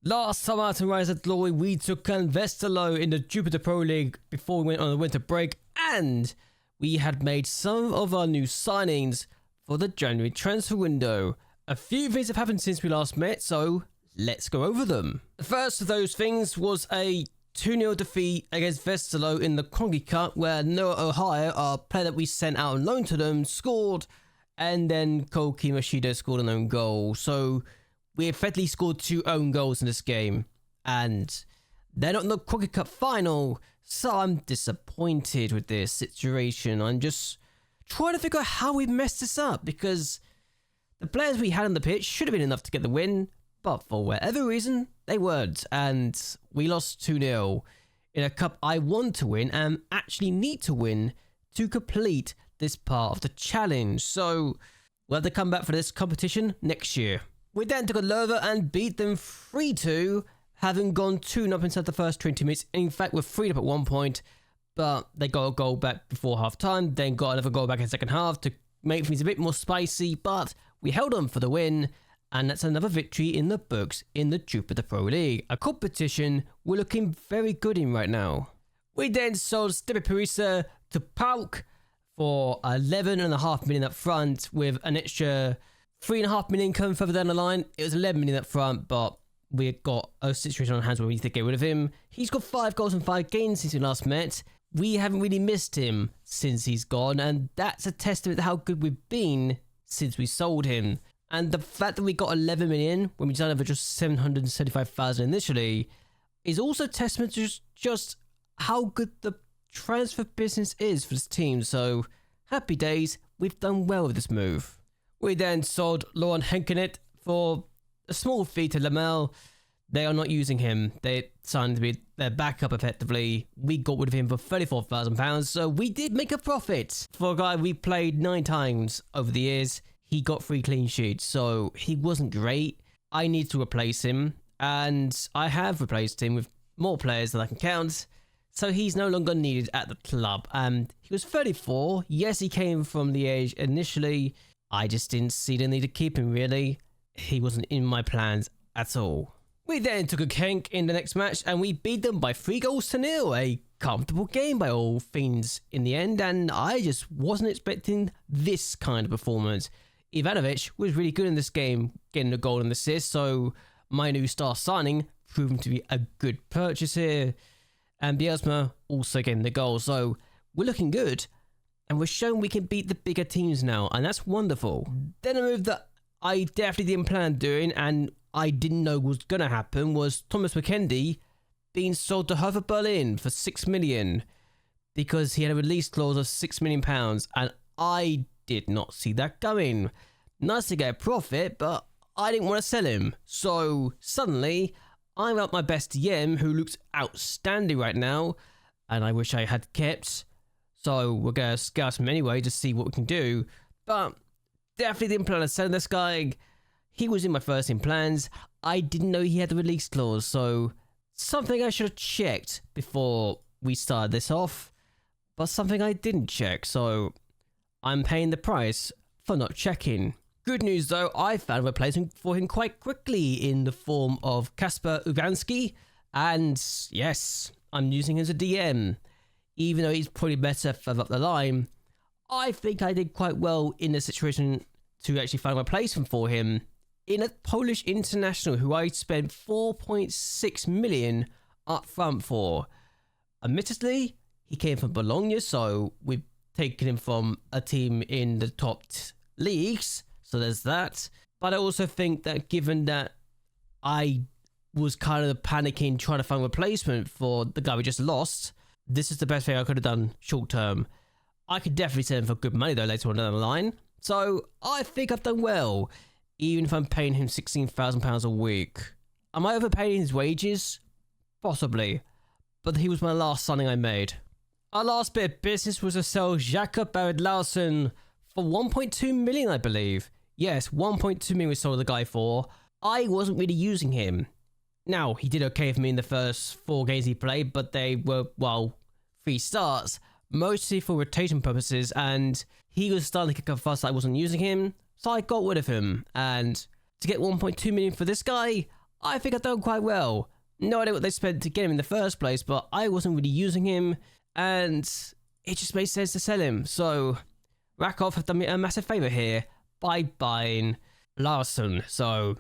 Last time out in Rise of Glory, we took on Westerlo in the Jupiter Pro League before we went on a winter break, and we had made some of our new signings for the January transfer window. A few things have happened since we last met, so let's go over them. The first of those things was a 2-0 defeat against Westerlo in the Congi Cup, where Noah Ohio, our player that we sent out on loan to them, scored, and then Ko Kimashida scored an own goal. So we effectively scored 2 own goals in this game, and they're not in the Congi Cup final, so I'm disappointed with this situation. I'm just trying to figure out how we messed this up, because the players we had on the pitch should have been enough to get the win, but for whatever reason, they weren't, and we lost 2-0 in a cup I want to win and actually need to win to complete this part of the challenge. So we'll have to come back for this competition next year. We then took a Lerva and beat them 3-2, having gone 2-0 inside the first 20 minutes. In fact, we're 3-up at one point, but they got a goal back before half time, then got another goal back in the second half to make things a bit more spicy, but we held on for the win, and that's another victory in the books in the Jupiter Pro League, a competition we're looking very good in right now. We then sold Steppe Parisa to Pauk for 11.5 million up front, with an extra 3.5 million coming further down the line. It was 11 million up front, but we got a situation on hands where we need to get rid of him. He's got 5 goals and 5 games since we last met. We haven't really missed him since he's gone, and that's a testament to how good we've been since we sold him. And the fact that we got 11 million when we signed him for just 775,000 initially is also testament to just how good the transfer business is for this team. So happy days, we've done well with this move. We then sold Lauren Henkenet for a small fee to Lamel. They are not using him. They signed to be their backup effectively. We got rid of him for £34,000, so we did make a profit. For a guy we played 9 times over the years, he got 3 clean sheets, so he wasn't great. I need to replace him, and I have replaced him with more players than I can count. So he's no longer needed at the club. And he was 34. Yes, he came from Liège initially. I just didn't see the need to keep him, really. He wasn't in my plans at all. We then took a Kenk in the next match, and we beat them by 3-0. A comfortable game by all things in the end, and I just wasn't expecting this kind of performance. Ivanovic was really good in this game, getting a goal and assist, so my new star signing proving to be a good purchase here. And Bielsa also getting the goal, so we're looking good. And we're showing we can beat the bigger teams now, and that's wonderful. Then a move that I definitely didn't plan on doing, and I didn't know was going to happen, was Thomas McKendy being sold to Hertha Berlin for 6 million, because he had a release clause of £6 million, and I did not see that coming. Nice to get a profit, but I didn't want to sell him. So suddenly, I'm out my best DM, who looks outstanding right now, and I wish I had kept. So we're going to scout him anyway to see what we can do. But definitely didn't plan on selling this guy. He was in my first team plans. I didn't know he had the release clause, so something I should have checked before we started this off, but something I didn't check, so I'm paying the price for not checking. Good news though, I found a replacement for him quite quickly in the form of Kasper Ugansky, and yes, I'm using him as a DM. Even though he's probably better further up the line, I think I did quite well in the situation to actually find a replacement for him in a Polish international who I spent 4.6 million up front for. Admittedly, he came from Bologna, so we've taken him from a team in the top leagues, so there's that. But I also think that given that I was kind of panicking trying to find a replacement for the guy we just lost, this is the best thing I could have done short term. I could definitely sell him for good money though later on down the line. So I think I've done well, even if I'm paying him £16,000 a week. Am I overpaying his wages? Possibly. But he was my last signing I made. Our last bit of business was to sell Jakob Barrett Larsen for 1.2 million, I believe. Yes, 1.2 million we sold the guy for. I wasn't really using him. Now, he did okay for me in the first 4 games he played, but they were, well, 3 starts, mostly for rotation purposes, and he was starting to kick up fuss. I wasn't using him, so I got rid of him. And to get 1.2 million for this guy, I think I've done quite well. No idea what they spent to get him in the first place, but I wasn't really using him, and it just made sense to sell him. So Rakoff have done me a massive favour here by buying Larsson. So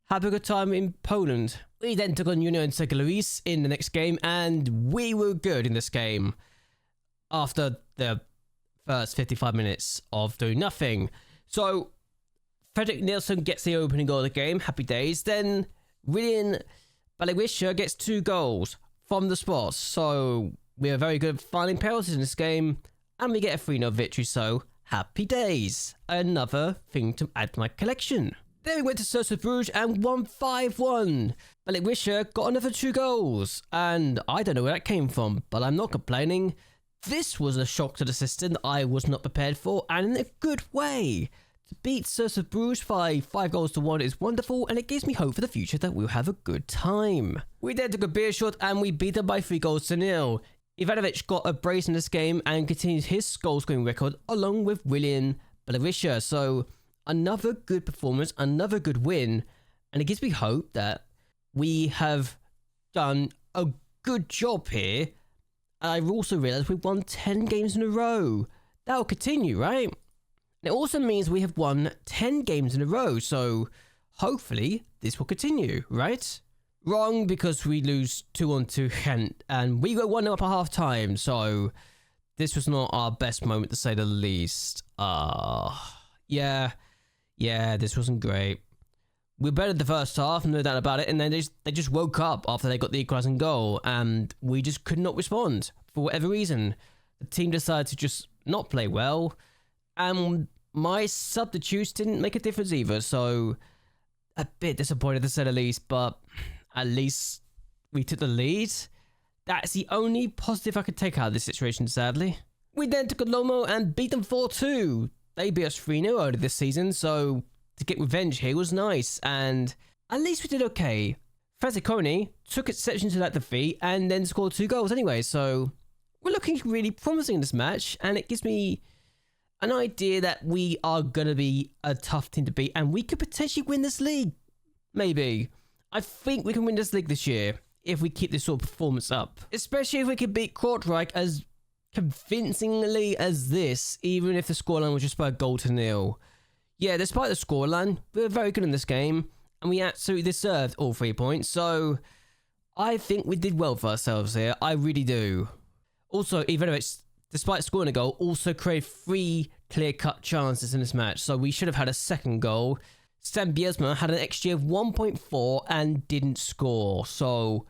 have a good time in Poland. We then took on Union St. in the next game, and we were good in this game after the first 55 minutes of doing nothing. So Fredrik Nilsson gets the opening goal of the game. Happy days. Then William Balewisha gets 2 goals from the spot. So we are very good at finding penalties in this game, and we get a 3-0 victory. So happy days. Another thing to add to my collection. Then we went to Cercle Bruges and won 5-1. Balewisha got another 2 goals, and I don't know where that came from, but I'm not complaining. This was a shock to the system that I was not prepared for, and in a good way. To beat Cercle Bruges by 5-1 is wonderful, and it gives me hope for the future that we'll have a good time. We then took a beer shot and we beat them by 3-0. Ivanovic got a brace in this game and continued his goal scoring record along with William Balewisha. So another good performance, another good win, and it gives me hope that we have done a good job here. I've also realised we've won 10 games in a row. That will continue, right? And it also means we have won 10 games in a row, so hopefully this will continue, right? Wrong, because we lose 2-1 to Ghent, and we go 1-0 up at half time, so this was not our best moment to say the least. Yeah, this wasn't great. We were better the first half, no doubt about it, and then they just woke up after they got the equalising goal, and we just could not respond for whatever reason. The team decided to just not play well, and my substitutes didn't make a difference either, so a bit disappointed to say the least, but at least we took the lead. That's the only positive I could take out of this situation, sadly. We then took a Lomo and beat them 4-2. They beat us 3-0 earlier this season, so to get revenge here was nice, and at least we did okay. Fazziconi took exception to that defeat and then scored 2 goals anyway, so we're looking really promising in this match, and it gives me an idea that we are going to be a tough team to beat, and we could potentially win this league. Maybe. I think we can win this league this year if we keep this sort of performance up. Especially if we can beat Kortrijk as convincingly as this, even if the scoreline was just by 1-0. Yeah, despite the scoreline, we were very good in this game, and we absolutely deserved all 3 points, so I think we did well for ourselves here. I really do. Also, Ivanovic, despite scoring a goal, also created 3 clear-cut chances in this match, so we should have had a second goal. Stan Biesma had an XG of 1.4 and didn't score, so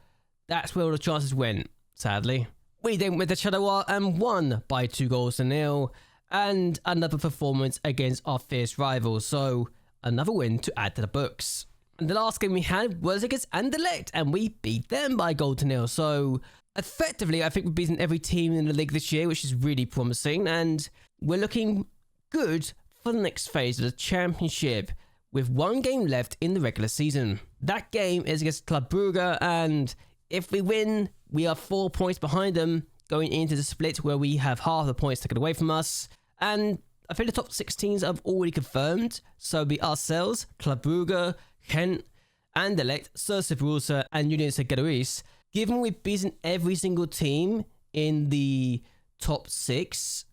that's where all the chances went, sadly. We then went to Chadawa and won by 2-0, and another performance against our fierce rivals, so another win to add to the books. And the last game we had was against Anderlecht, and we beat them by 0-0, so effectively I think we've beaten every team in the league this year, which is really promising, and we're looking good for the next phase of the championship, with 1 game left in the regular season. That game is against Club Brugge, and if we win, we are 4 points behind them going into the split where we have half the points taken away from us. And I think the top 6 teams have already confirmed, so it'll be ourselves, Club Brugge, Ghent, Anderlecht, Cercle Bruges, and Union St. Given we've beaten every single team in the top 6,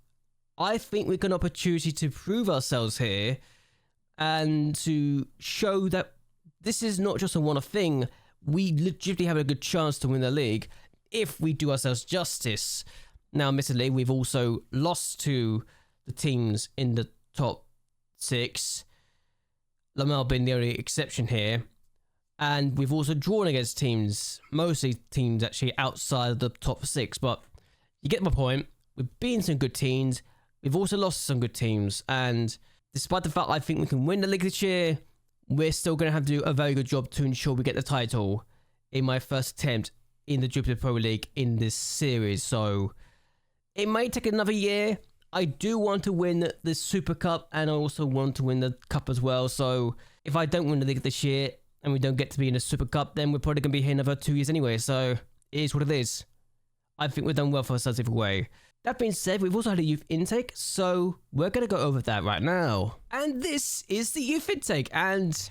I think we've got an opportunity to prove ourselves here and to show that this is not just a one-off thing. We legitimately have a good chance to win the league if we do ourselves justice. Now, admittedly, we've also lost to the teams in the top 6, Lamel being the only exception here. And we've also drawn against teams, mostly teams actually outside of the top 6. But you get my point. We've beaten some good teams. We've also lost some good teams. And despite the fact I think we can win the league this year, we're still going to have to do a very good job to ensure we get the title in my first attempt in the Jupiter Pro League in this series. So it may take another year. I do want to win the Super Cup, and I also want to win the Cup as well. So if I don't win the league this year and we don't get to be in the Super Cup, then we're probably going to be here another 2 years anyway. So it is what it is. I think we've done well for ourselves either way. That being said, we've also had a youth intake, so we're going to go over that right now. And this is the youth intake, and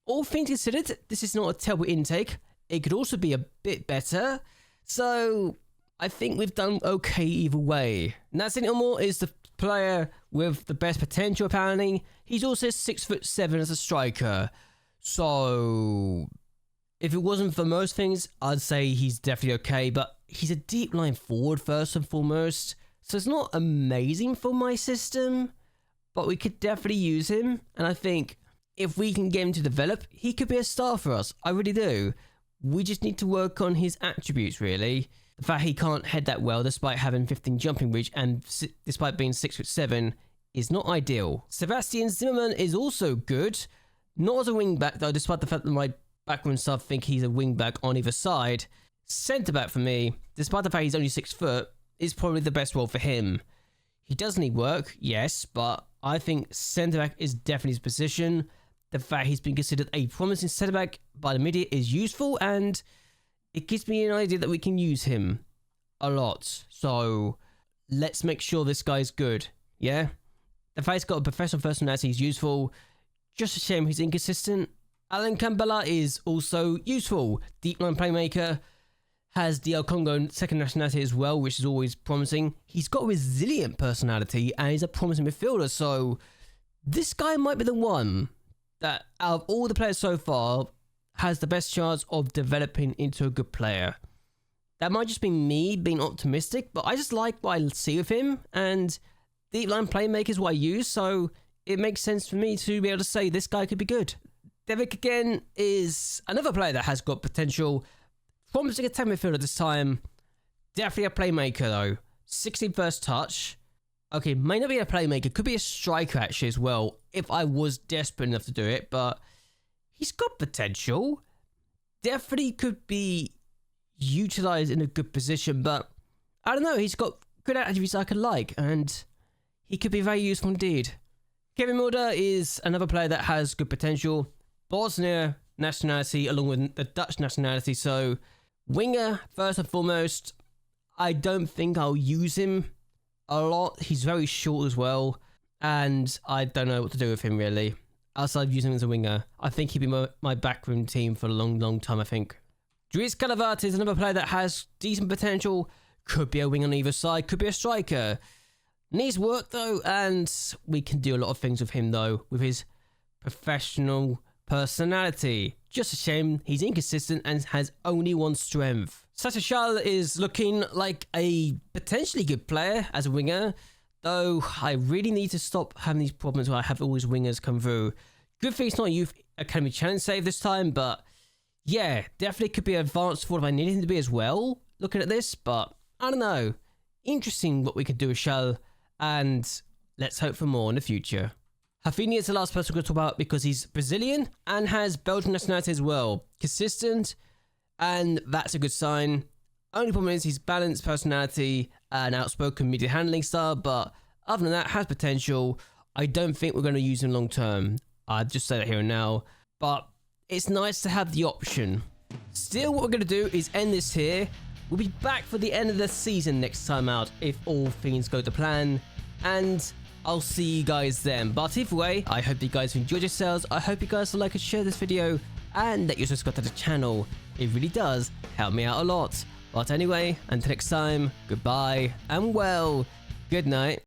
All things considered, this is not a terrible intake. It could also be a bit better. So I think we've done okay either way. Nathan Ilmore is the player with the best potential apparently. He's also 6'7" as a striker. So if it wasn't for most things, I'd say he's definitely okay. But he's a deep line forward first and foremost. So it's not amazing for my system. But we could definitely use him. And I think if we can get him to develop, he could be a star for us. I really do. We just need to work on his attributes, really. The fact he can't head that well despite having 15 jumping reach and despite being 6'7" is not ideal. Sebastian Zimmerman is also good. Not as a wing-back though, despite the fact that my backroom staff think he's a wing-back on either side. Centre-back for me, despite the fact he's only 6 foot, is probably the best role for him. He does need work, yes, but I think centre-back is definitely his position. The fact he's been considered a promising centre-back by the media is useful, and it gives me an idea that we can use him a lot. So let's make sure this guy's good, yeah? The fact he's got a professional personality is useful. Just a shame he's inconsistent. Alan Campbell is also useful. Deep line playmaker. Has DL Congo second nationality as well, which is always promising. He's got a resilient personality and he's a promising midfielder. So this guy might be the one that out of all the players so far has the best chance of developing into a good player. That might just be me being optimistic, but I just like what I see of him, and deep line playmaker is what I use, so it makes sense for me to be able to say this guy could be good. Devik again is another player that has got potential. Promising attack midfielder this time. Definitely a playmaker though. 16 first touch. Okay, may not be a playmaker, could be a striker actually as well, if I was desperate enough to do it, but he's got potential. Definitely could be utilised in a good position, but I don't know, he's got good attributes I could like, and he could be very useful indeed. Kevin Mulder is another player that has good potential. Bosnia nationality along with the Dutch nationality, so winger first and foremost. I don't think I'll use him a lot. He's very short as well, and I don't know what to do with him really. Outside of using him as a winger, I think he'd be my backroom team for a long time, I think. Dries Calavert is another player that has decent potential. Could be a wing on either side, could be a striker. Needs work though, and we can do a lot of things with him though, with his professional personality. Just a shame he's inconsistent and has only one strength. Sasha Schall is looking like a potentially good player as a winger, though I really need to stop having these problems where I have all these wingers come through. Good thing it's not a Youth Academy Challenge save this time, but yeah, definitely could be advanced forward if I needed him to be as well, looking at this, but I don't know. Interesting what we could do with Schall, and let's hope for more in the future. Hafini is the last person we're going to talk about because he's Brazilian and has Belgian nationality as well. Consistent, and that's a good sign. Only problem is his balanced personality and outspoken media handling style, but other than that, has potential. I don't think we're going to use him long term. I'll just say that here and now, but it's nice to have the option. Still, what we're going to do is end this here. We'll be back for the end of the season next time out if all things go to plan, and I'll see you guys then. But either way, I hope you guys enjoyed yourselves. I hope you guys will like and share this video, and that you subscribe to the channel. It really does help me out a lot. But anyway, until next time, goodbye, and well, good night.